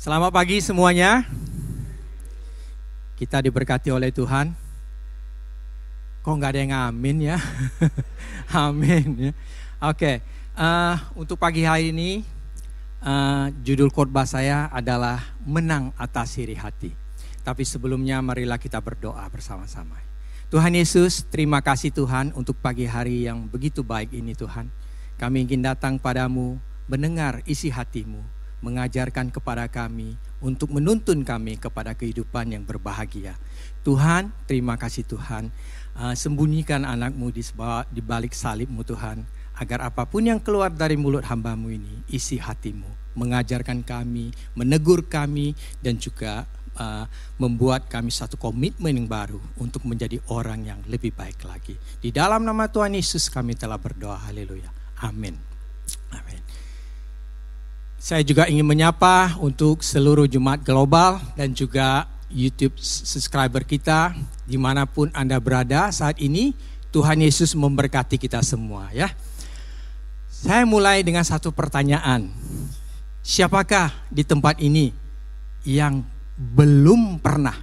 Selamat pagi semuanya. Kita diberkati oleh Tuhan. Kok nggak ada yang amin ya? Amin ya. Oke, untuk pagi hari ini judul khotbah saya adalah menang atas iri hati. Tapi sebelumnya marilah kita berdoa bersama-sama. Tuhan Yesus, terima kasih Tuhan untuk pagi hari yang begitu baik ini Tuhan. Kami ingin datang padamu, mendengar isi hatimu, mengajarkan kepada kami untuk menuntun kami kepada kehidupan yang berbahagia. Tuhan, terima kasih Tuhan. Sembunyikan anakmu di balik salibmu Tuhan, agar apapun yang keluar dari mulut hambamu ini, isi hatimu, mengajarkan kami, menegur kami, dan juga membuat kami satu komitmen yang baru untuk menjadi orang yang lebih baik lagi. Di dalam nama Tuhan Yesus kami telah berdoa, haleluya, amin. Amin. Saya juga ingin menyapa untuk seluruh Jemaat Global dan juga YouTube subscriber kita dimanapun Anda berada saat ini. Tuhan Yesus memberkati kita semua ya. Saya mulai dengan satu pertanyaan. Siapakah di tempat ini yang belum pernah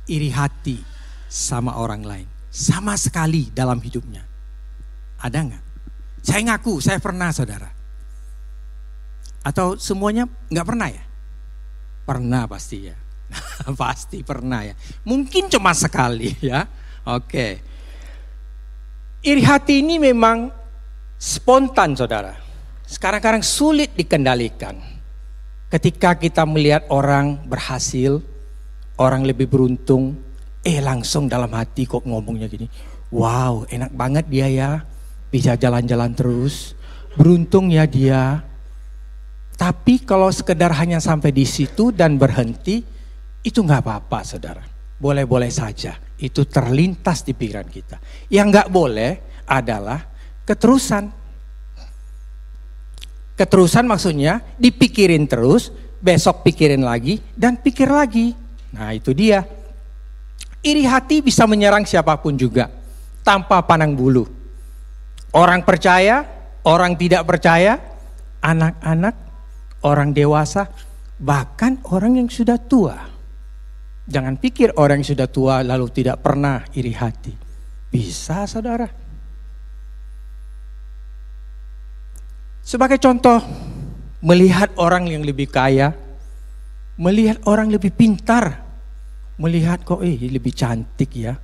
iri hati sama orang lain? Sama sekali dalam hidupnya. Ada nggak? Saya ngaku, saya pernah saudara. Atau semuanya nggak pernah ya? Pernah pasti ya. Pasti pernah ya. Mungkin cuma sekali ya. Oke. Iri hati ini memang spontan saudara. Sekarang-kadang sulit dikendalikan. Ketika kita melihat orang berhasil, orang lebih beruntung, langsung dalam hati kok ngomongnya gini. Wow, enak banget dia ya. Bisa jalan-jalan terus. Beruntung ya dia. Tapi kalau sekedar hanya sampai di situ dan berhenti, itu nggak apa-apa saudara. Boleh-boleh saja, itu terlintas di pikiran kita. Yang nggak boleh adalah keterusan. Keterusan maksudnya dipikirin terus, besok pikirin lagi, dan pikir lagi. Nah itu dia. Iri hati bisa menyerang siapapun juga, tanpa pandang bulu. Orang percaya, orang tidak percaya, anak-anak, orang dewasa, bahkan orang yang sudah tua. Jangan pikir orang yang sudah tua lalu tidak pernah iri hati. Bisa saudara. Sebagai contoh, melihat orang yang lebih kaya, melihat orang lebih pintar, melihat kok lebih cantik ya,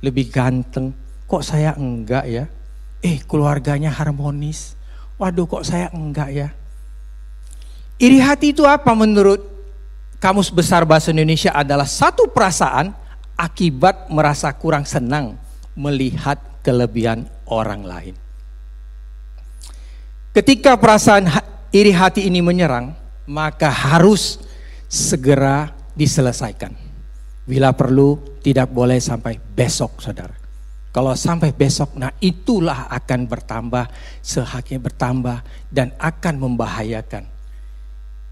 lebih ganteng, kok saya enggak ya. Keluarganya harmonis, waduh kok saya enggak ya. Iri hati itu apa menurut Kamus Besar Bahasa Indonesia adalah satu perasaan akibat merasa kurang senang melihat kelebihan orang lain. Ketika perasaan iri hati ini menyerang, maka harus segera diselesaikan. Bila perlu tidak boleh sampai besok saudara. Kalau sampai besok, nah itulah akan bertambah, sehaknya bertambah dan akan membahayakan.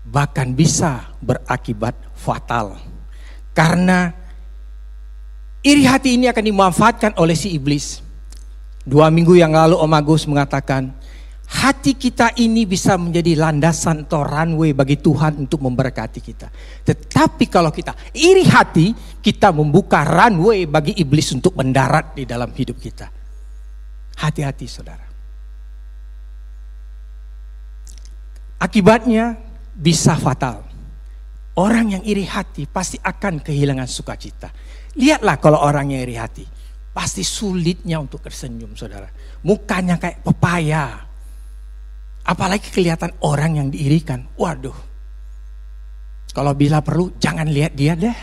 Bahkan bisa berakibat fatal. Karena iri hati ini akan dimanfaatkan oleh si iblis. 2 minggu yang lalu Om Agus mengatakan, hati kita ini bisa menjadi landasan atau runway bagi Tuhan untuk memberkati kita. Tetapi kalau kita iri hati, kita membuka runway bagi iblis untuk mendarat di dalam hidup kita. Hati-hati saudara. Akibatnya bisa fatal. Orang yang iri hati pasti akan kehilangan sukacita. Lihatlah kalau orang yang iri hati, pasti sulitnya untuk tersenyum saudara. Mukanya kayak pepaya. Apalagi kelihatan orang yang diirikan. Waduh. Kalau bila perlu jangan lihat dia deh.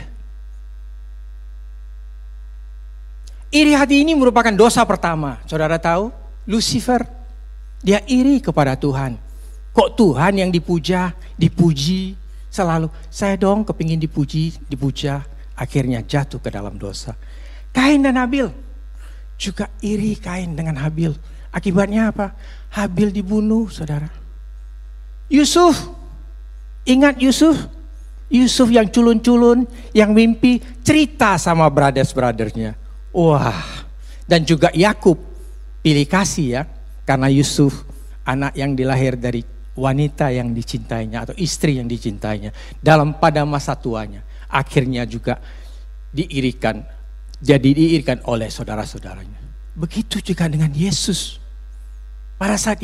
Iri hati ini merupakan dosa pertama. Saudara tahu? Lucifer. Dia iri kepada Tuhan. Kok Tuhan yang dipuji selalu. Saya dong kepingin dipuja. Akhirnya jatuh ke dalam dosa. Kain dan Habil. Juga iri Kain dengan Habil. Akibatnya apa? Habil dibunuh saudara. Yusuf. Ingat Yusuf? Yusuf yang culun-culun, yang mimpi, cerita sama brothers-brothersnya. Wah. Dan juga Yakub. Pilih kasih ya. Karena Yusuf anak yang dilahir dari wanita yang dicintainya atau istri yang dicintainya pada masa tuanya akhirnya juga diirikan oleh saudara-saudaranya. Begitu juga dengan Yesus. Pada saat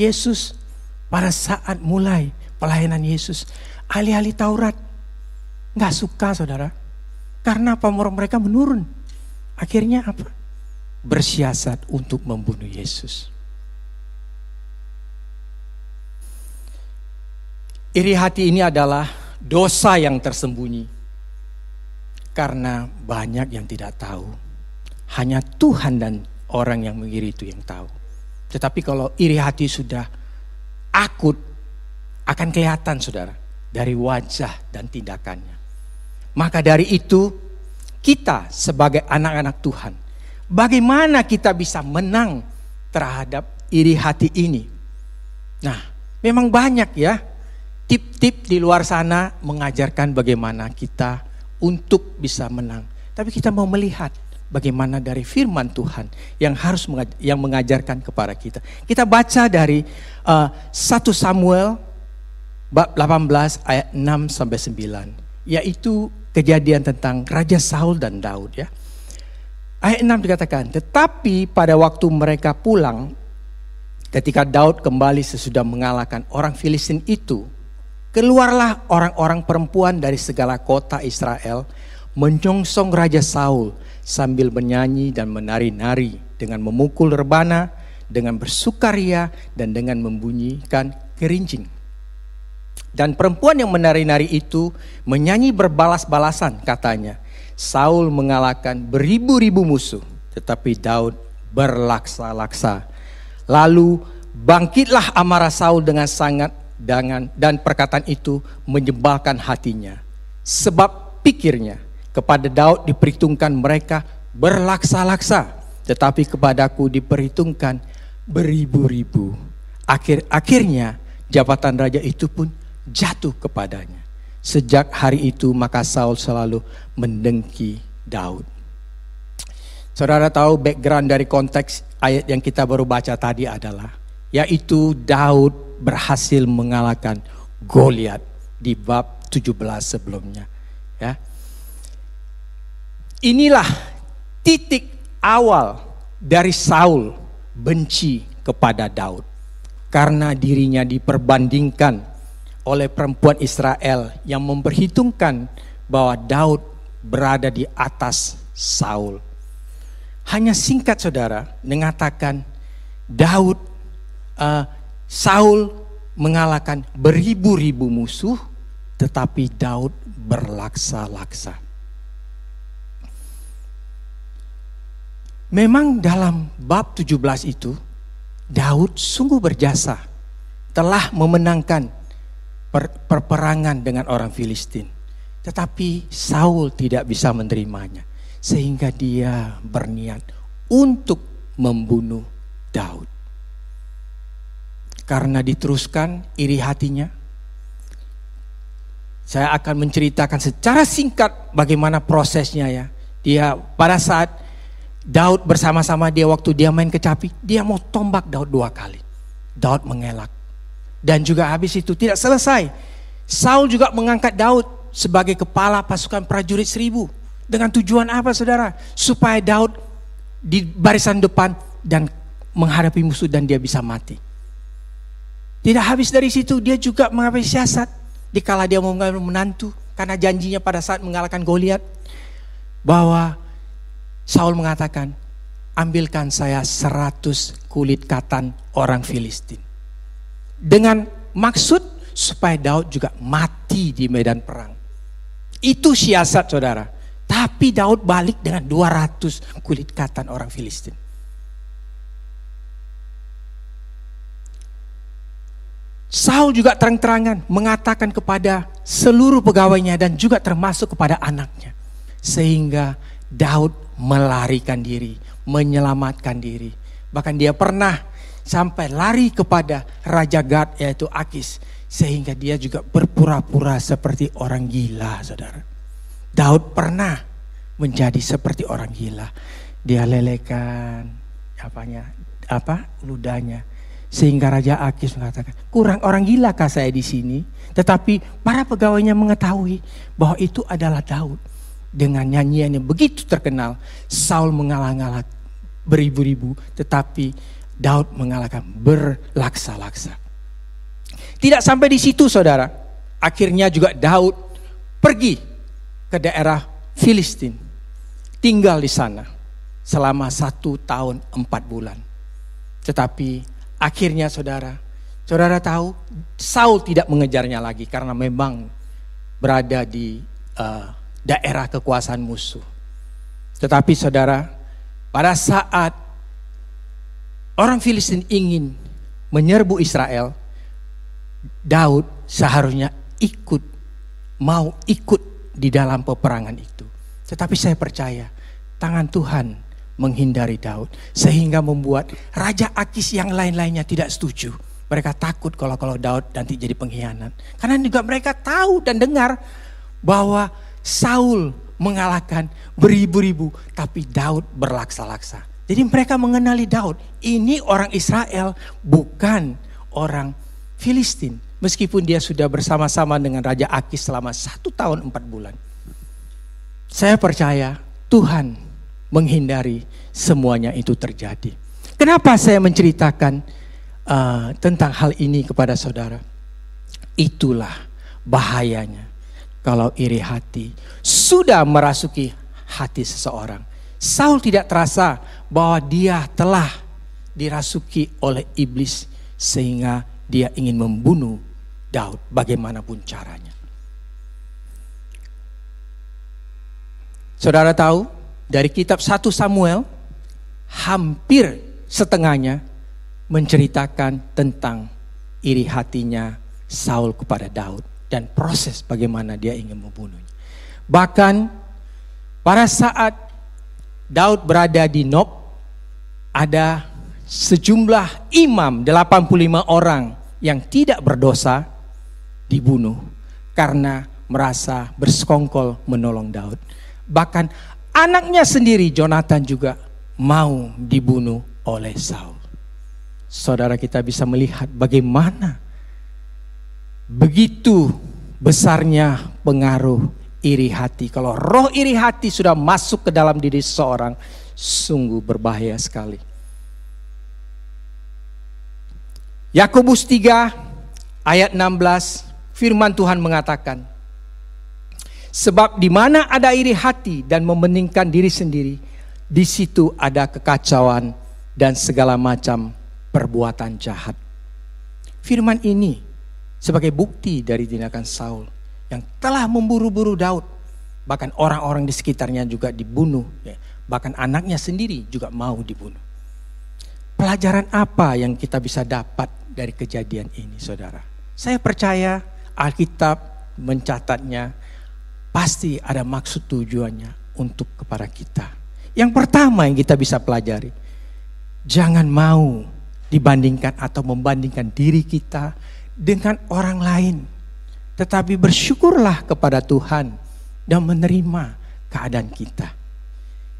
mulai pelayanan Yesus, ahli-ahli Taurat nggak suka, saudara. Karena pamor mereka menurun. Akhirnya apa? Bersiasat untuk membunuh Yesus. Iri hati ini adalah dosa yang tersembunyi. Karena banyak yang tidak tahu. Hanya Tuhan dan orang yang mengiri itu yang tahu. Tetapi kalau iri hati sudah akut, akan kelihatan, saudara, dari wajah dan tindakannya. Maka dari itu, kita sebagai anak-anak Tuhan, bagaimana kita bisa menang terhadap iri hati ini? Nah, memang banyak ya tip-tip di luar sana mengajarkan bagaimana kita untuk bisa menang. Tapi kita mau melihat bagaimana dari firman Tuhan yang mengajarkan kepada kita. Kita baca dari 1 Samuel bab 18 ayat 6 sampai 9, yaitu kejadian tentang Raja Saul dan Daud ya. Ayat 6 dikatakan, tetapi pada waktu mereka pulang, ketika Daud kembali sesudah mengalahkan orang Filistin itu, keluarlah orang-orang perempuan dari segala kota Israel menyongsong Raja Saul sambil menyanyi dan menari-nari dengan memukul rebana, dengan bersukaria dan dengan membunyikan gerincing. Dan perempuan yang menari-nari itu menyanyi berbalas-balasan, katanya, Saul mengalahkan beribu-ribu musuh, tetapi Daud berlaksa-laksa. Lalu bangkitlah amarah Saul dengan sangat, dan perkataan itu menyebalkan hatinya. Sebab pikirnya, kepada Daud diperhitungkan mereka berlaksa-laksa, tetapi kepadaku diperhitungkan beribu-ribu. Akhirnya jabatan raja itu pun jatuh kepadanya. Sejak hari itu maka Saul selalu mendengki Daud. Saudara tahu background dari konteks ayat yang kita baru baca tadi adalah, yaitu Daud berhasil mengalahkan Goliat di bab 17 sebelumnya. Ya. Inilah titik awal dari Saul benci kepada Daud. Karena dirinya diperbandingkan oleh perempuan Israel yang memperhitungkan bahwa Daud berada di atas Saul. Hanya singkat, saudara, mengatakan Saul mengalahkan beribu-ribu musuh, tetapi Daud berlaksa-laksa. Memang dalam bab 17 itu, Daud sungguh berjasa, telah memenangkan perperangan dengan orang Filistin. Tetapi Saul tidak bisa menerimanya, sehingga dia berniat untuk membunuh Daud. Karena diteruskan iri hatinya, saya akan menceritakan secara singkat bagaimana prosesnya ya. Dia pada saat Daud bersama-sama dia waktu dia main kecapi, dia mau tombak Daud 2 kali. Daud mengelak. Dan juga habis itu tidak selesai. Saul juga mengangkat Daud sebagai kepala pasukan prajurit 1000. Dengan tujuan apa, saudara? Supaya Daud di barisan depan dan menghadapi musuh dan dia bisa mati. Tidak habis dari situ, dia juga mengambil siasat dikala dia mau mengambil menantu, karena janjinya pada saat mengalahkan Goliat, bahwa Saul mengatakan, ambilkan saya 100 kulit katan orang Filistin. Dengan maksud supaya Daud juga mati di medan perang. Itu siasat, saudara. Tapi Daud balik dengan 200 kulit katan orang Filistin. Saul juga terang-terangan mengatakan kepada seluruh pegawainya dan juga termasuk kepada anaknya. Sehingga Daud melarikan diri, menyelamatkan diri. Bahkan dia pernah sampai lari kepada Raja Gad yaitu Akis. Sehingga dia juga berpura-pura seperti orang gila, saudara. Daud pernah menjadi seperti orang gila. Dia lelekan ludahnya. Sehingga Raja Akis mengatakan, kurang orang gilakah saya di sini? Tetapi para pegawainya mengetahui bahwa itu adalah Daud. Dengan nyanyian yang begitu terkenal, Saul mengalah-ngalah beribu-ribu, tetapi Daud mengalahkan berlaksa-laksa. Tidak sampai di situ saudara, akhirnya juga Daud pergi ke daerah Filistin, tinggal di sana selama 1 tahun 4 bulan. Tetapi akhirnya saudara tahu Saul tidak mengejarnya lagi karena memang berada di daerah kekuasaan musuh. Tetapi saudara, pada saat orang Filistin ingin menyerbu Israel, Daud seharusnya mau ikut di dalam peperangan itu. Tetapi saya percaya tangan Tuhan menghindari Daud, sehingga membuat Raja Akis yang lain-lainnya tidak setuju. Mereka takut kalau Daud nanti jadi pengkhianat. Karena juga mereka tahu dan dengar bahwa Saul mengalahkan beribu-ribu, tapi Daud berlaksa-laksa. Jadi mereka mengenali Daud, ini orang Israel, bukan orang Filistin. Meskipun dia sudah bersama-sama dengan Raja Akis selama 1 tahun 4 bulan. Saya percaya Tuhan menghindari semuanya itu terjadi. Kenapa saya menceritakan tentang hal ini kepada saudara? Itulah bahayanya kalau iri hati sudah merasuki hati seseorang. Saul tidak terasa bahwa dia telah dirasuki oleh iblis sehingga dia ingin membunuh Daud bagaimanapun caranya. Saudara tahu dari kitab 1 Samuel hampir setengahnya menceritakan tentang iri hatinya Saul kepada Daud dan proses bagaimana dia ingin membunuhnya. Bahkan pada saat Daud berada di Nob, ada sejumlah imam 85 orang yang tidak berdosa dibunuh karena merasa bersekongkol menolong Daud. Bahkan anaknya sendiri Jonathan juga mau dibunuh oleh Saul. Saudara, kita bisa melihat bagaimana begitu besarnya pengaruh iri hati. Kalau roh iri hati sudah masuk ke dalam diri seseorang, sungguh berbahaya sekali. Yakobus 3 ayat 16, firman Tuhan mengatakan, sebab di mana ada iri hati dan mementingkan diri sendiri, di situ ada kekacauan dan segala macam perbuatan jahat. Firman ini sebagai bukti dari tindakan Saul yang telah memburu-buru Daud. Bahkan orang-orang di sekitarnya juga dibunuh, bahkan anaknya sendiri juga mau dibunuh. Pelajaran apa yang kita bisa dapat dari kejadian ini, saudara? Saya percaya Alkitab mencatatnya pasti ada maksud tujuannya untuk kepada kita. Yang pertama yang kita bisa pelajari, jangan mau dibandingkan atau membandingkan diri kita dengan orang lain. Tetapi bersyukurlah kepada Tuhan dan menerima keadaan kita.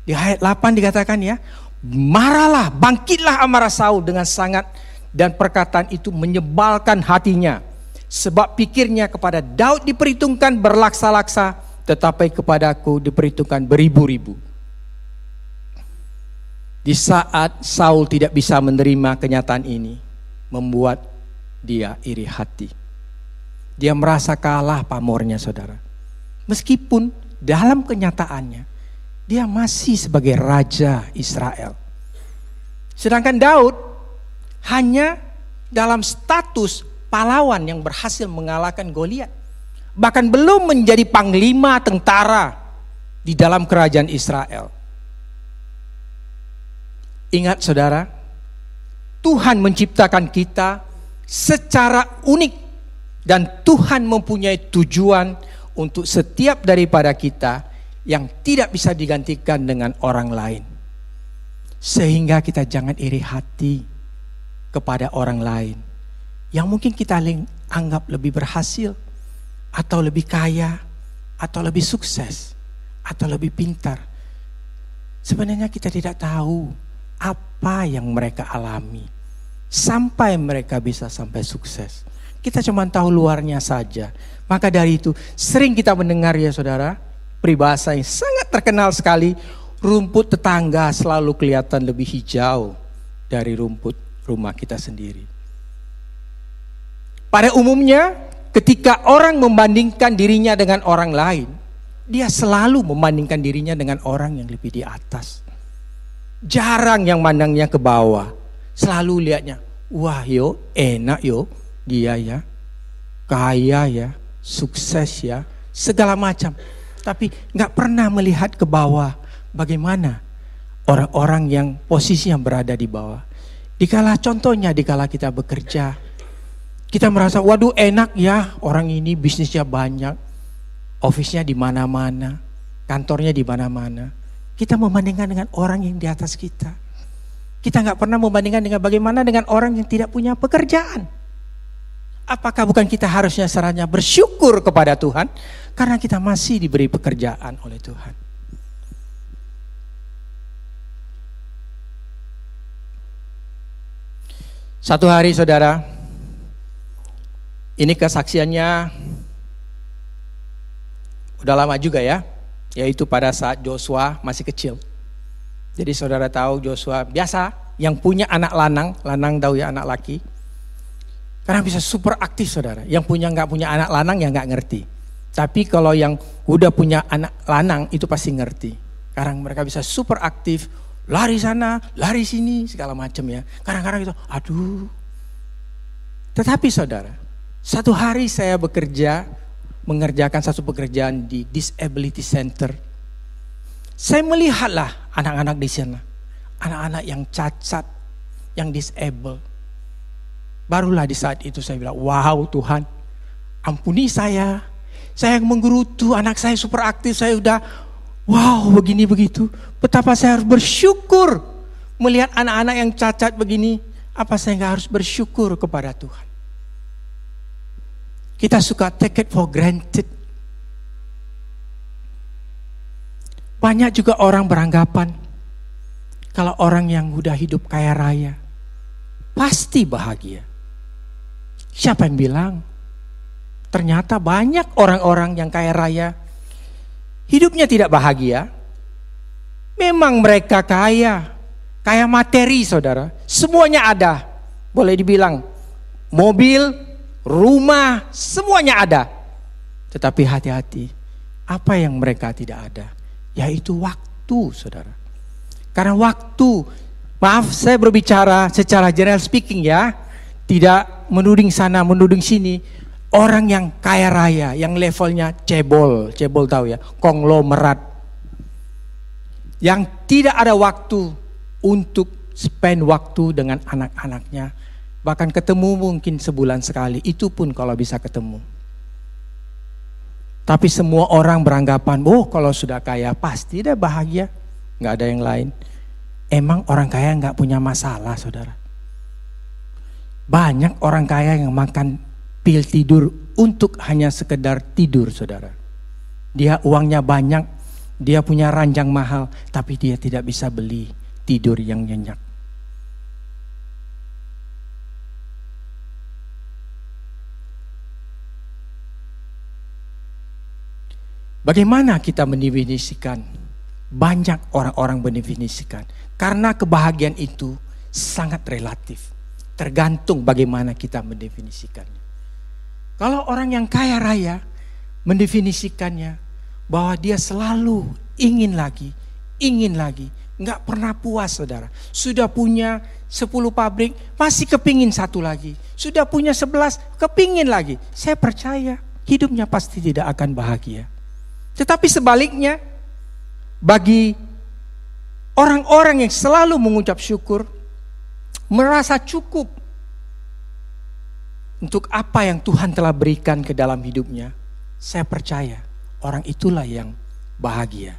Di ayat 8 dikatakan ya, marahlah, bangkitlah amarah Saul dengan sangat, dan perkataan itu menyebalkan hatinya. Sebab pikirnya kepada Daud diperhitungkan berlaksa-laksa, tetapi kepadaku diperhitungkan beribu-ribu. Di saat Saul tidak bisa menerima kenyataan ini, membuat dia iri hati. Dia merasa kalah pamornya, saudara. Meskipun dalam kenyataannya dia masih sebagai raja Israel. Sedangkan Daud hanya dalam status pahlawan yang berhasil mengalahkan Goliat. Bahkan belum menjadi panglima tentara di dalam kerajaan Israel. Ingat saudara, Tuhan menciptakan kita secara unik dan Tuhan mempunyai tujuan untuk setiap daripada kita yang tidak bisa digantikan dengan orang lain. Sehingga kita jangan iri hati kepada orang lain yang mungkin kita anggap lebih berhasil, atau lebih kaya, atau lebih sukses, atau lebih pintar. Sebenarnya kita tidak tahu apa yang mereka alami sampai mereka bisa sampai sukses. Kita cuma tahu luarnya saja. Maka dari itu sering kita mendengar ya saudara, peribahasa yang sangat terkenal sekali, rumput tetangga selalu kelihatan lebih hijau dari rumput rumah kita sendiri. Pada umumnya ketika orang membandingkan dirinya dengan orang lain, dia selalu membandingkan dirinya dengan orang yang lebih di atas. Jarang yang mandangnya ke bawah. Selalu lihatnya, wah yo enak yo dia ya, kaya ya, sukses ya, segala macam. Tapi gak pernah melihat ke bawah bagaimana orang-orang yang posisinya berada di bawah. Contohnya dikala kita bekerja, kita merasa waduh enak ya, orang ini bisnisnya banyak, office-nya di mana-mana, kantornya di mana-mana. Kita membandingkan dengan orang yang di atas kita. Kita nggak pernah membandingkan dengan bagaimana dengan orang yang tidak punya pekerjaan. Apakah bukan kita harusnya seharusnya bersyukur kepada Tuhan karena kita masih diberi pekerjaan oleh Tuhan. Satu hari saudara, ini kesaksiannya udah lama juga ya, yaitu pada saat Joshua masih kecil. Jadi saudara tahu Joshua biasa yang punya anak lanang tahu ya, anak laki. Karena bisa super aktif saudara. Yang nggak punya anak lanang ya nggak ngerti. Tapi kalau yang udah punya anak lanang itu pasti ngerti. Karena mereka bisa super aktif, lari sana, lari sini, segala macam ya. Kadang-kadang itu, aduh. Tetapi saudara, satu hari saya mengerjakan satu pekerjaan di disability center. Saya melihatlah anak-anak di sana, anak-anak yang cacat, yang disable. Barulah di saat itu saya bilang, wow Tuhan, ampuni saya yang menggerutu, anak saya super aktif, saya udah wow begini begitu. Betapa saya harus bersyukur melihat anak-anak yang cacat begini. Apa saya nggak harus bersyukur kepada Tuhan? Kita suka take it for granted. Banyak juga orang beranggapan kalau orang yang udah hidup kaya raya pasti bahagia. Siapa yang bilang? Ternyata banyak orang-orang yang kaya raya hidupnya tidak bahagia. Memang mereka kaya materi saudara, semuanya ada. Boleh dibilang mobil, rumah, semuanya ada. Tetapi hati-hati, apa yang mereka tidak ada? Yaitu waktu saudara. Karena waktu, maaf saya berbicara secara general speaking ya, tidak menuding sana, menuding sini. Orang yang kaya raya, yang levelnya cebol tahu ya, konglomerat. Yang tidak ada waktu untuk spend waktu dengan anak-anaknya. Bahkan ketemu mungkin sebulan sekali, itu pun kalau bisa ketemu. Tapi semua orang beranggapan, oh kalau sudah kaya pasti dia bahagia. Gak ada yang lain. Emang orang kaya gak punya masalah saudara. Banyak orang kaya yang makan pil tidur untuk hanya sekedar tidur saudara. Dia uangnya banyak, dia punya ranjang mahal, tapi dia tidak bisa beli tidur yang nyenyak. Bagaimana kita mendefinisikan? Banyak orang-orang mendefinisikan. Karena kebahagiaan itu sangat relatif. Tergantung bagaimana kita mendefinisikannya. Kalau orang yang kaya raya mendefinisikannya bahwa dia selalu ingin lagi. Nggak pernah puas saudara. Sudah punya 10 pabrik, masih kepingin satu lagi. Sudah punya 11, kepingin lagi. Saya percaya hidupnya pasti tidak akan bahagia. Tetapi sebaliknya, bagi orang-orang yang selalu mengucap syukur, merasa cukup untuk apa yang Tuhan telah berikan ke dalam hidupnya, saya percaya orang itulah yang bahagia.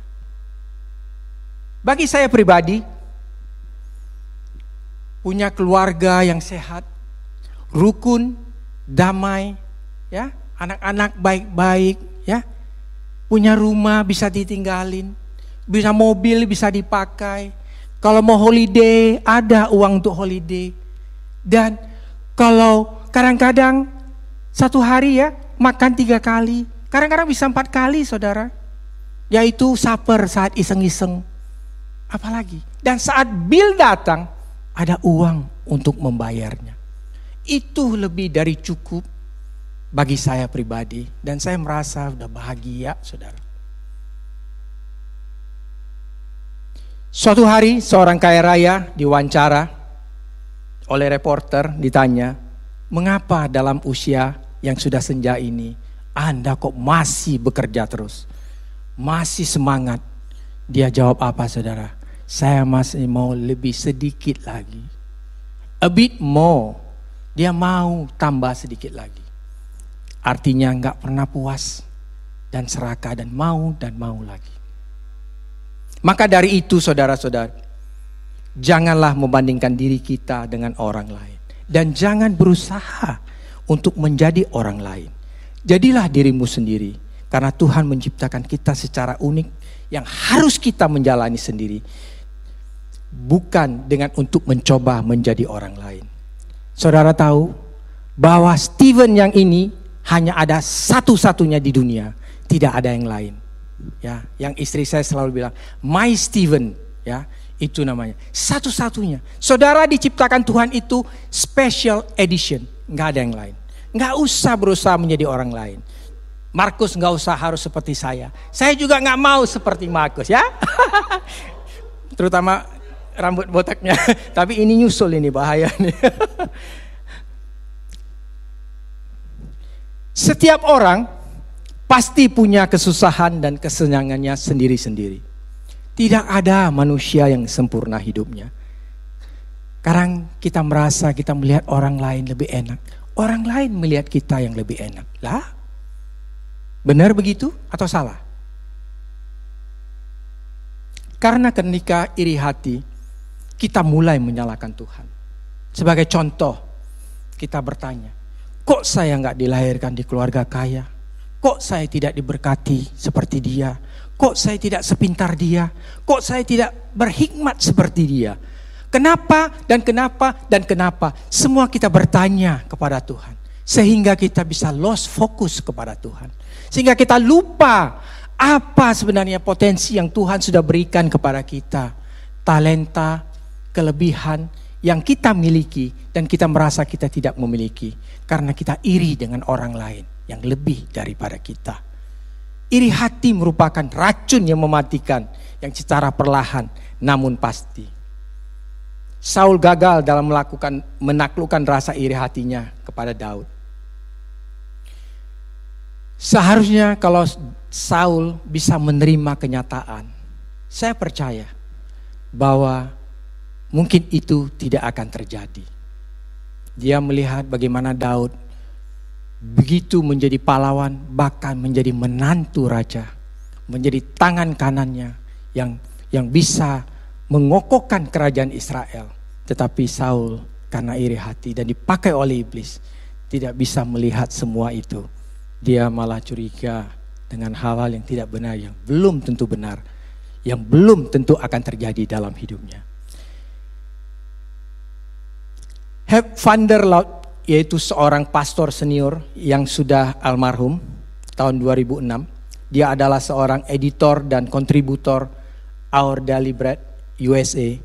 Bagi saya pribadi, punya keluarga yang sehat, rukun, damai, ya, anak-anak baik-baik, ya. Punya rumah bisa ditinggalin, bisa mobil bisa dipakai. Kalau mau holiday, ada uang untuk holiday. Dan kalau kadang-kadang satu hari ya makan 3 kali, kadang-kadang bisa 4 kali saudara. Yaitu supper saat iseng-iseng. Apalagi. Dan saat bil datang, ada uang untuk membayarnya. Itu lebih dari cukup bagi saya pribadi. Dan saya merasa sudah bahagia saudara. Suatu hari seorang kaya raya diwawancara oleh reporter, ditanya, mengapa dalam usia yang sudah senja ini Anda kok masih bekerja terus, masih semangat? Dia jawab apa saudara? Saya masih mau lebih sedikit lagi, a bit more. Dia mau tambah sedikit lagi. Artinya gak pernah puas dan serakah dan mau lagi. Maka dari itu saudara-saudara, janganlah membandingkan diri kita dengan orang lain. Dan jangan berusaha untuk menjadi orang lain. Jadilah dirimu sendiri. Karena Tuhan menciptakan kita secara unik yang harus kita menjalani sendiri. Bukan dengan untuk mencoba menjadi orang lain. Saudara tahu bahwa Steven yang ini hanya ada satu-satunya di dunia. Tidak ada yang lain. Ya, yang istri saya selalu bilang, my Steven, ya, itu namanya. Satu-satunya. Saudara diciptakan Tuhan itu special edition, nggak ada yang lain. Nggak usah berusaha menjadi orang lain. Markus nggak usah harus seperti saya. Saya juga nggak mau seperti Markus, ya. Terutama rambut botaknya. Tapi ini nyusul ini bahaya nih. Setiap orang pasti punya kesusahan dan kesenangannya sendiri-sendiri. Tidak ada manusia yang sempurna hidupnya. Kadang kita merasa kita melihat orang lain lebih enak. Orang lain melihat kita yang lebih enak. Lah, benar begitu atau salah? Karena ketika iri hati, kita mulai menyalahkan Tuhan. Sebagai contoh, kita bertanya, kok saya nggak dilahirkan di keluarga kaya? Kok saya tidak diberkati seperti dia? Kok saya tidak sepintar dia? Kok saya tidak berhikmat seperti dia? Kenapa dan kenapa dan kenapa? Semua kita bertanya kepada Tuhan. Sehingga kita bisa lost fokus kepada Tuhan. Sehingga kita lupa apa sebenarnya potensi yang Tuhan sudah berikan kepada kita. Talenta, kelebihan yang kita miliki dan kita merasa kita tidak memiliki. Karena kita iri dengan orang lain yang lebih daripada kita. Iri hati merupakan racun yang mematikan, yang secara perlahan namun pasti. Saul gagal dalam menaklukkan rasa iri hatinya kepada Daud. Seharusnya kalau Saul bisa menerima kenyataan, saya percaya bahwa mungkin itu tidak akan terjadi. Dia melihat bagaimana Daud begitu menjadi pahlawan, bahkan menjadi menantu raja, menjadi tangan kanannya yang bisa mengokohkan kerajaan Israel. Tetapi Saul karena iri hati dan dipakai oleh iblis tidak bisa melihat semua itu. Dia malah curiga dengan hal-hal yang tidak benar, yang belum tentu benar, yang belum tentu akan terjadi dalam hidupnya. Van der Laut, yaitu seorang pastor senior yang sudah almarhum tahun 2006. Dia adalah seorang editor dan kontributor Our Daily Bread USA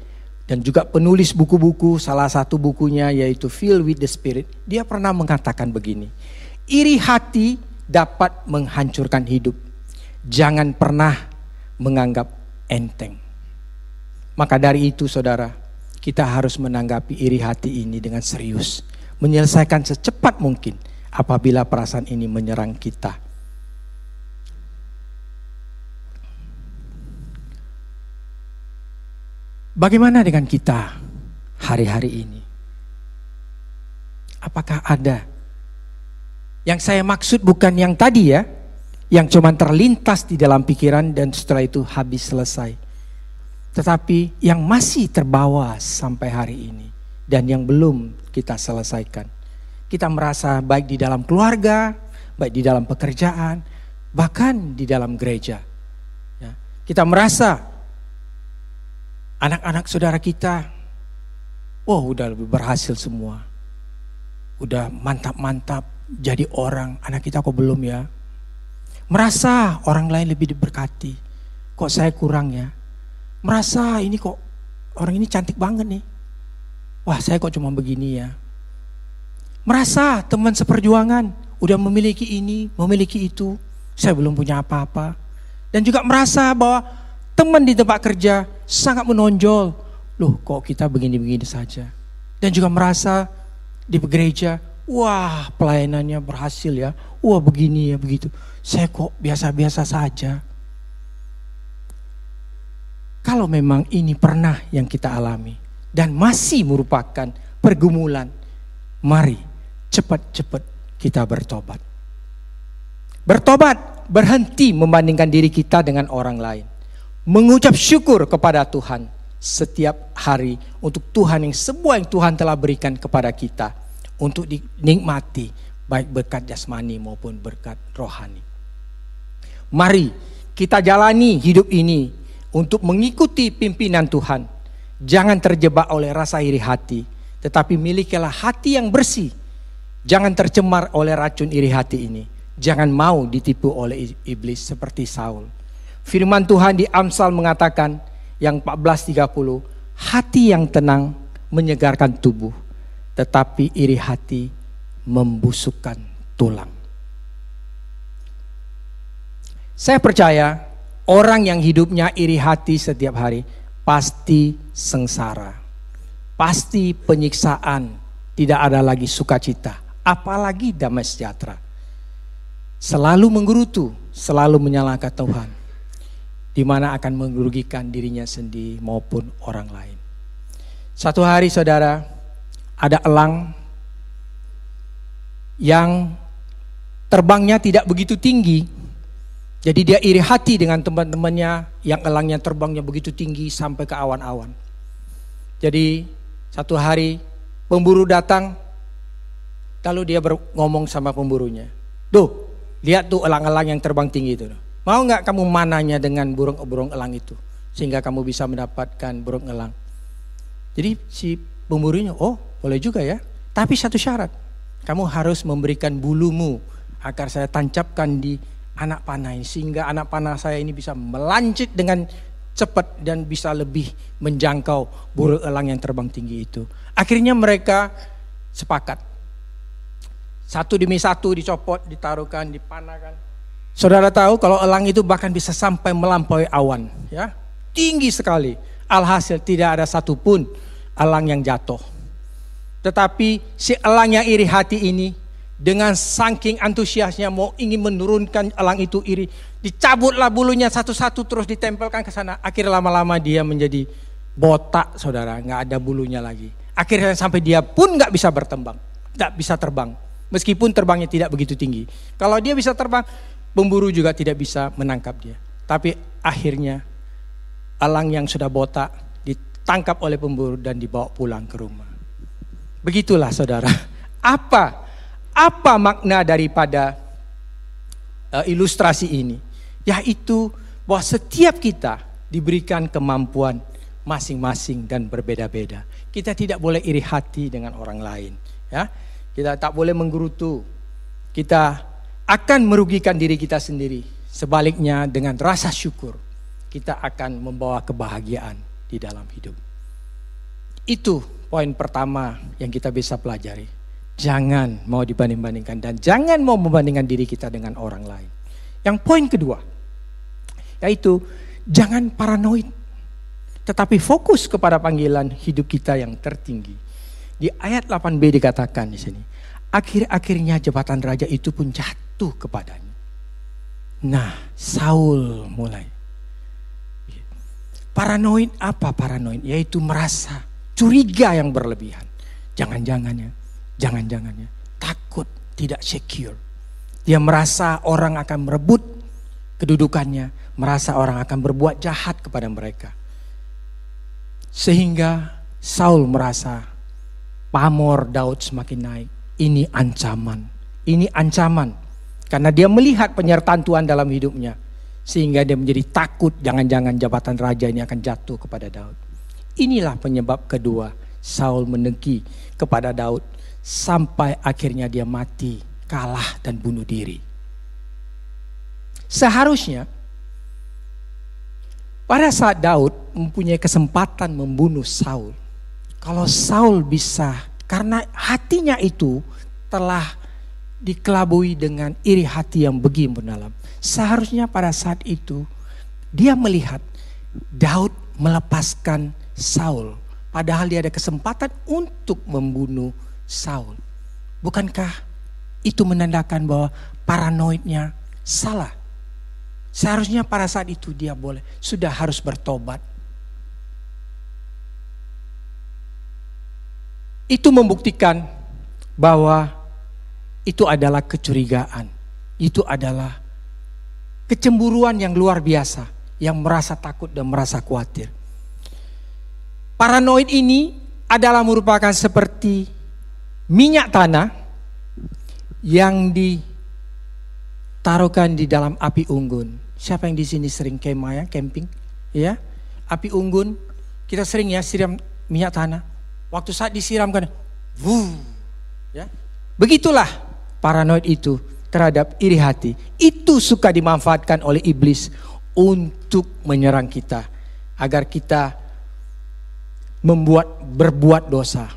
dan juga penulis buku-buku. Salah satu bukunya yaitu Filled with the Spirit. Dia pernah mengatakan begini, iri hati dapat menghancurkan hidup. Jangan pernah menganggap enteng. Maka dari itu saudara, kita harus menanggapi iri hati ini dengan serius. Menyelesaikan secepat mungkin apabila perasaan ini menyerang kita. Bagaimana dengan kita hari-hari ini? Apakah ada? Yang saya maksud bukan yang tadi ya, yang cuma terlintas di dalam pikiran dan setelah itu habis selesai. Tetapi yang masih terbawa sampai hari ini dan yang belum kita selesaikan. Kita merasa baik di dalam keluarga, baik di dalam pekerjaan, bahkan di dalam gereja. Ya, kita merasa anak-anak saudara kita, udah lebih berhasil semua. udah mantap-mantap jadi orang, anak kita kok belum ya. Merasa orang lain lebih diberkati, kok saya kurang ya. Merasa ini kok orang ini cantik banget nih, wah saya kok cuma begini ya. Merasa teman seperjuangan udah memiliki ini, memiliki itu, saya belum punya apa-apa. Dan juga merasa bahwa teman di tempat kerja sangat menonjol, loh kok kita begini-begini saja. Dan juga merasa di gereja, wah pelayanannya berhasil ya, wah begini ya begitu. Saya kok biasa-biasa saja. Kalau memang ini pernah yang kita alami dan masih merupakan pergumulan, mari cepat-cepat kita bertobat. Bertobat, berhenti membandingkan diri kita dengan orang lain. Mengucap syukur kepada Tuhan setiap hari untuk Tuhan yang semua yang Tuhan telah berikan kepada kita untuk dinikmati, baik berkat jasmani maupun berkat rohani. Mari kita jalani hidup ini untuk mengikuti pimpinan Tuhan. Jangan terjebak oleh rasa iri hati, tetapi milikilah hati yang bersih. Jangan tercemar oleh racun iri hati ini. Jangan mau ditipu oleh iblis seperti Saul. Firman Tuhan di Amsal mengatakan yang 14:30, hati yang tenang menyegarkan tubuh, tetapi iri hati membusukkan tulang. Saya percaya orang yang hidupnya iri hati setiap hari pasti sengsara, pasti penyiksaan, tidak ada lagi sukacita, apalagi damai sejahtera. Selalu menggerutu, selalu menyalahkan Tuhan, di mana akan merugikan dirinya sendiri maupun orang lain. Satu hari saudara, ada elang yang terbangnya tidak begitu tinggi. Jadi dia iri hati dengan teman-temannya yang elangnya terbangnya begitu tinggi sampai ke awan-awan. Jadi satu hari pemburu datang, lalu dia ngomong sama pemburunya, "Duh, lihat tuh elang-elang yang terbang tinggi itu. Mau nggak kamu mananya dengan burung elang itu, sehingga kamu bisa mendapatkan burung elang?" Jadi si pemburunya, "Oh boleh juga ya, tapi satu syarat, kamu harus memberikan bulumu agar saya tancapkan di anak panah ini, sehingga anak panah saya ini bisa melancip dengan cepat dan bisa lebih menjangkau burung elang yang terbang tinggi itu." Akhirnya mereka sepakat. Satu demi satu dicopot, ditaruhkan, dipanahkan. Saudara tahu kalau elang itu bahkan bisa sampai melampaui awan, ya, tinggi sekali. Alhasil tidak ada satupun elang yang jatuh. Tetapi si elang yang iri hati ini dengan saking antusiasnya mau ingin menurunkan elang itu iri, dicabutlah bulunya satu-satu terus ditempelkan ke sana. Akhirnya lama-lama dia menjadi botak, saudara, nggak ada bulunya lagi. Akhirnya sampai dia pun nggak bisa nggak bisa terbang, meskipun terbangnya tidak begitu tinggi. Kalau dia bisa terbang, pemburu juga tidak bisa menangkap dia. Tapi akhirnya elang yang sudah botak ditangkap oleh pemburu dan dibawa pulang ke rumah. Begitulah saudara, apa makna daripada ilustrasi ini? Yaitu bahwa setiap kita diberikan kemampuan masing-masing dan berbeda-beda. Kita tidak boleh iri hati dengan orang lain, ya. Kita tak boleh menggerutu. Kita akan merugikan diri kita sendiri. Sebaliknya dengan rasa syukur kita akan membawa kebahagiaan di dalam hidup. Itu poin pertama yang kita bisa pelajari. Jangan mau dibanding-bandingkan dan jangan mau membandingkan diri kita dengan orang lain. Yang poin kedua, yaitu jangan paranoid, tetapi fokus kepada panggilan hidup kita yang tertinggi. Di ayat 8b dikatakan di sini, akhir-akhirnya jabatan raja itu pun jatuh kepadanya. Nah, Saul mulai paranoid. Apa paranoid? Yaitu merasa curiga yang berlebihan. Jangan-jangannya takut, tidak secure. Dia merasa orang akan merebut kedudukannya, merasa orang akan berbuat jahat kepada mereka. Sehingga Saul merasa pamor Daud semakin naik. Ini ancaman. Karena dia melihat penyertaan Tuhan dalam hidupnya. Sehingga dia menjadi takut, jangan-jangan jabatan raja ini akan jatuh kepada Daud. Inilah penyebab kedua Saul mendengki kepada Daud. sampai akhirnya dia mati, kalah dan bunuh diri. Seharusnya pada saat Daud mempunyai kesempatan membunuh Saul, kalau Saul bisa, karena hatinya itu telah dikelabui dengan iri hati yang begitu mendalam. Seharusnya pada saat itu dia melihat Daud melepaskan Saul, padahal dia ada kesempatan untuk membunuh Saul. Bukankah itu menandakan bahwa paranoidnya salah? Seharusnya pada saat itu dia sudah harus bertobat. Itu membuktikan bahwa itu adalah kecurigaan. Itu adalah kecemburuan yang luar biasa, yang merasa takut dan merasa khawatir. Paranoid ini adalah merupakan seperti minyak tanah yang ditaruhkan di dalam api unggun. Siapa yang di sini sering kemah ya, camping? Ya, api unggun kita sering ya siram minyak tanah. Waktu saat disiramkan, ya, begitulah paranoid itu terhadap iri hati. Itu suka dimanfaatkan oleh iblis untuk menyerang kita, agar kita berbuat dosa.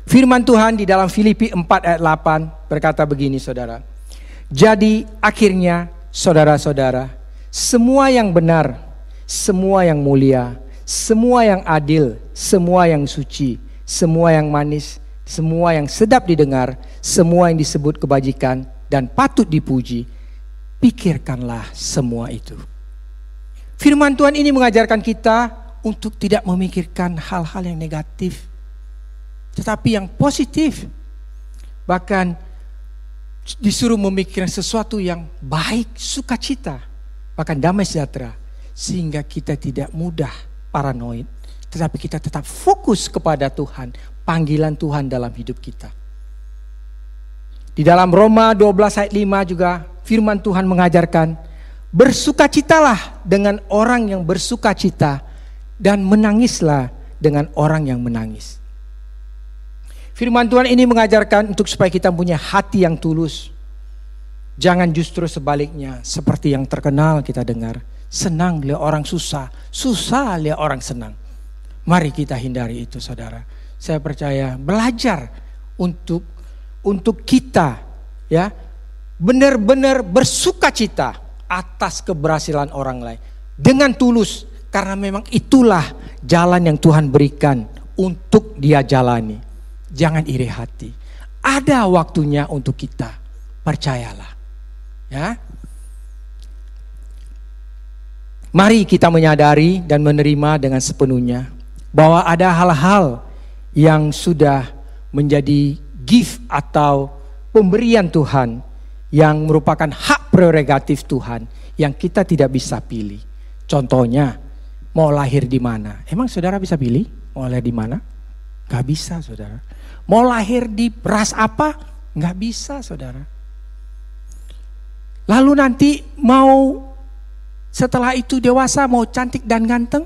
Firman Tuhan di dalam Filipi 4 ayat 8 berkata begini, saudara. Jadi akhirnya saudara-saudara, semua yang benar, semua yang mulia, semua yang adil, semua yang suci, semua yang manis, semua yang sedap didengar, semua yang disebut kebajikan dan patut dipuji, pikirkanlah semua itu. Firman Tuhan ini mengajarkan kita untuk tidak memikirkan hal-hal yang negatif, tetapi yang positif. Bahkan disuruh memikirkan sesuatu yang baik, sukacita, bahkan damai sejahtera, sehingga kita tidak mudah paranoid, tetapi kita tetap fokus kepada Tuhan, panggilan Tuhan dalam hidup kita. Di dalam Roma 12 ayat 5 juga firman Tuhan mengajarkan, bersukacitalah dengan orang yang bersukacita dan menangislah dengan orang yang menangis. Firman Tuhan ini mengajarkan untuk supaya kita punya hati yang tulus. Jangan justru sebaliknya, seperti yang terkenal kita dengar, senang lihat orang susah, susah lihat orang senang. Mari kita hindari itu, saudara. Saya percaya belajar untuk kita ya benar-benar bersukacita atas keberhasilan orang lain dengan tulus, karena memang itulah jalan yang Tuhan berikan untuk dia jalani. Jangan iri hati. Ada waktunya untuk kita, percayalah. Ya. Mari kita menyadari dan menerima dengan sepenuhnya bahwa ada hal-hal yang sudah menjadi gift atau pemberian Tuhan yang merupakan hak prerogatif Tuhan yang kita tidak bisa pilih. Contohnya, mau lahir di mana? Emang saudara bisa pilih mau lahir di mana? Gak bisa, saudara. Mau lahir di ras apa? Gak bisa, saudara. Lalu nanti mau setelah itu dewasa mau cantik dan ganteng?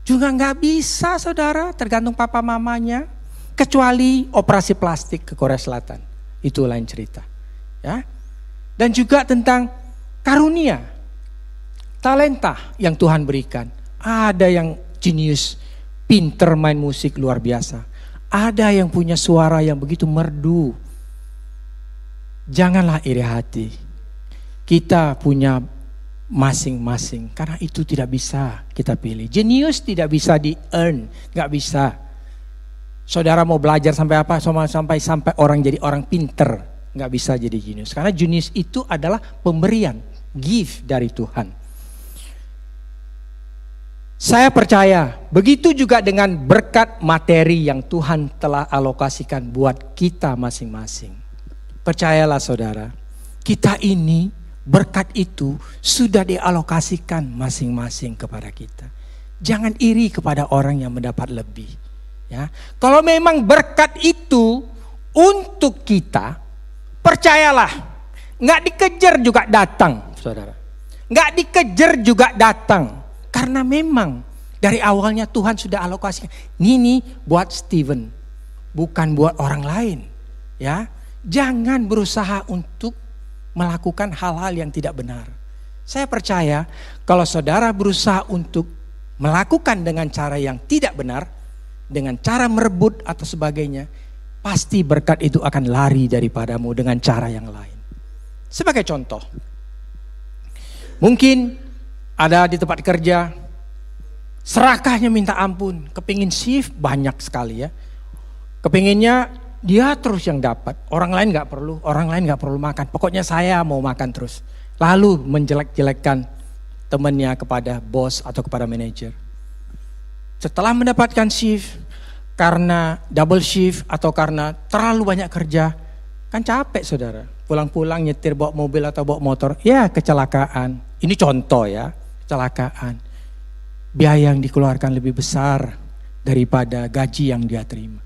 Juga gak bisa, saudara. Tergantung papa mamanya. Kecuali operasi plastik ke Korea Selatan. Itu lain cerita. Ya. Dan juga tentang karunia, talenta yang Tuhan berikan. Ada yang jenius, pinter main musik luar biasa. Ada yang punya suara yang begitu merdu. Janganlah iri hati. Kita punya masing-masing, karena itu tidak bisa kita pilih. Jenius tidak bisa di-earn, gak bisa. Saudara mau belajar sampai apa? Sampai orang jadi orang pinter, gak bisa jadi jenius. Karena jenius itu adalah pemberian, gift dari Tuhan. Saya percaya begitu juga dengan berkat materi yang Tuhan telah alokasikan buat kita masing-masing. Percayalah saudara, kita ini berkat itu sudah dialokasikan masing-masing kepada kita. Jangan iri kepada orang yang mendapat lebih. Ya, kalau memang berkat itu untuk kita, percayalah, nggak dikejar juga datang, saudara. Nggak dikejar juga datang. Karena memang dari awalnya Tuhan sudah alokasikan. Ini buat Steven, bukan buat orang lain. Ya, jangan berusaha untuk melakukan hal-hal yang tidak benar. Saya percaya kalau saudara berusaha untuk melakukan dengan cara yang tidak benar, dengan cara merebut atau sebagainya, pasti berkat itu akan lari daripadamu dengan cara yang lain. Sebagai contoh, mungkin ada di tempat kerja, serakahnya minta ampun, kepingin shift banyak sekali ya. Kepinginnya dia terus yang dapat, orang lain gak perlu makan. Pokoknya saya mau makan terus. Lalu menjelek-jelekkan temannya kepada bos atau kepada manajer. Setelah mendapatkan shift, karena double shift atau karena terlalu banyak kerja, kan capek saudara. Pulang-pulang nyetir bawa mobil atau bawa motor, ya kecelakaan. Ini contoh ya, kecelakaan. Biaya yang dikeluarkan lebih besar daripada gaji yang dia terima.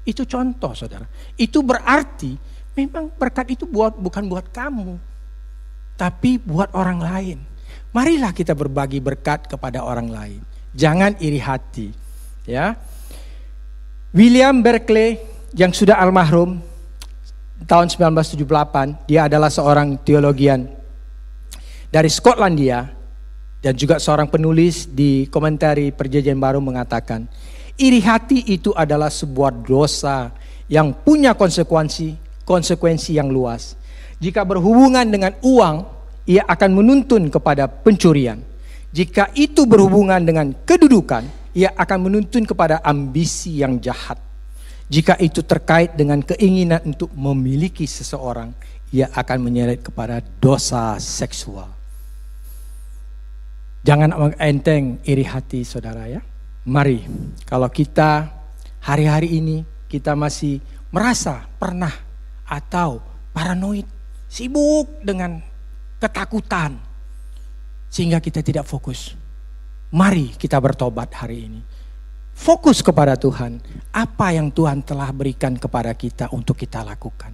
Itu contoh saudara. Itu berarti memang berkat itu bukan buat kamu, tapi buat orang lain. Marilah kita berbagi berkat kepada orang lain. Jangan iri hati. Ya. William Berkeley yang sudah almarhum tahun 1978, dia adalah seorang teologian dari Skotlandia dan juga seorang penulis di komentari Perjanjian Baru mengatakan, iri hati itu adalah sebuah dosa yang punya konsekuensi yang luas. Jika berhubungan dengan uang, ia akan menuntun kepada pencurian. Jika itu berhubungan dengan kedudukan, ia akan menuntun kepada ambisi yang jahat. Jika itu terkait dengan keinginan untuk memiliki seseorang, ia akan menyeret kepada dosa seksual. Jangan enteng iri hati saudara ya. Mari, kalau kita hari-hari ini kita masih merasa pernah atau paranoid, sibuk dengan ketakutan, sehingga kita tidak fokus. Mari kita bertobat hari ini. Fokus kepada Tuhan. Apa yang Tuhan telah berikan kepada kita untuk kita lakukan.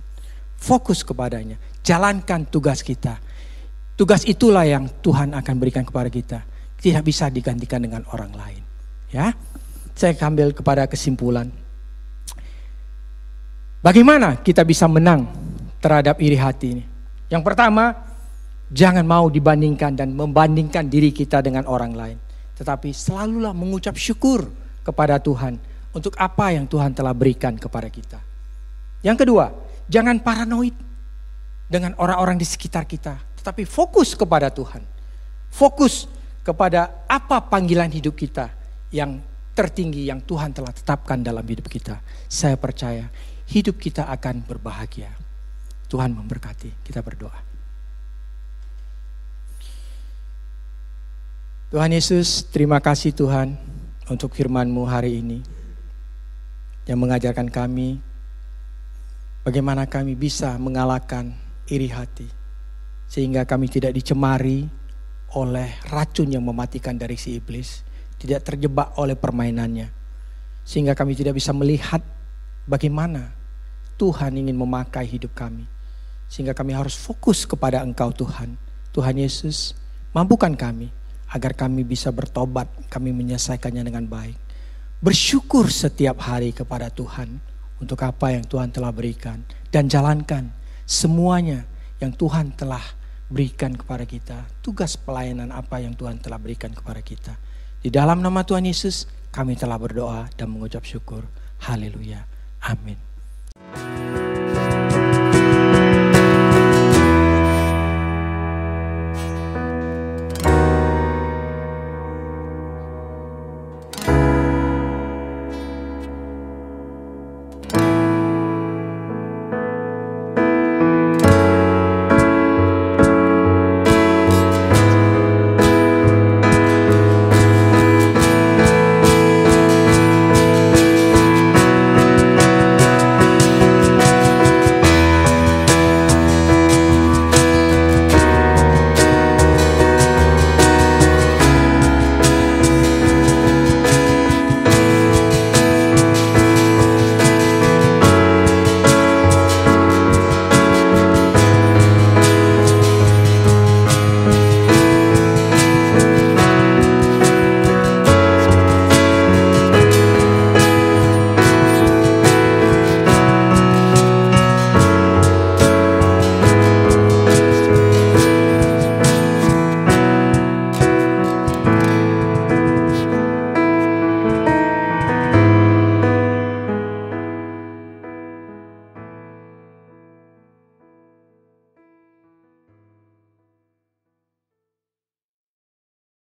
Fokus kepadanya. Jalankan tugas kita. Tugas itulah yang Tuhan akan berikan kepada kita. Tidak bisa digantikan dengan orang lain. Ya, saya ambil kepada kesimpulan. Bagaimana kita bisa menang terhadap iri hati ini? Yang pertama, jangan mau dibandingkan dan membandingkan diri kita dengan orang lain. Tetapi selalulah mengucap syukur kepada Tuhan untuk apa yang Tuhan telah berikan kepada kita. Yang kedua, jangan paranoid dengan orang-orang di sekitar kita. Tetapi fokus kepada Tuhan. Fokus kepada apa panggilan hidup kita yang tertinggi yang Tuhan telah tetapkan dalam hidup kita. Saya percaya hidup kita akan berbahagia. Tuhan memberkati. Kita berdoa. Tuhan Yesus, terima kasih Tuhan untuk firman-Mu hari ini yang mengajarkan kami bagaimana kami bisa mengalahkan iri hati sehingga kami tidak dicemari oleh racun yang mematikan dari si iblis, tidak terjebak oleh permainannya, sehingga kami tidak bisa melihat bagaimana Tuhan ingin memakai hidup kami, sehingga kami harus fokus kepada Engkau Tuhan. Tuhan Yesus, mampukan kami agar kami bisa bertobat, kami menyelesaikannya dengan baik. Bersyukur setiap hari kepada Tuhan untuk apa yang Tuhan telah berikan. Dan jalankan semuanya yang Tuhan telah berikan kepada kita. Tugas pelayanan apa yang Tuhan telah berikan kepada kita. Di dalam nama Tuhan Yesus, kami telah berdoa dan mengucap syukur. Haleluya. Amin.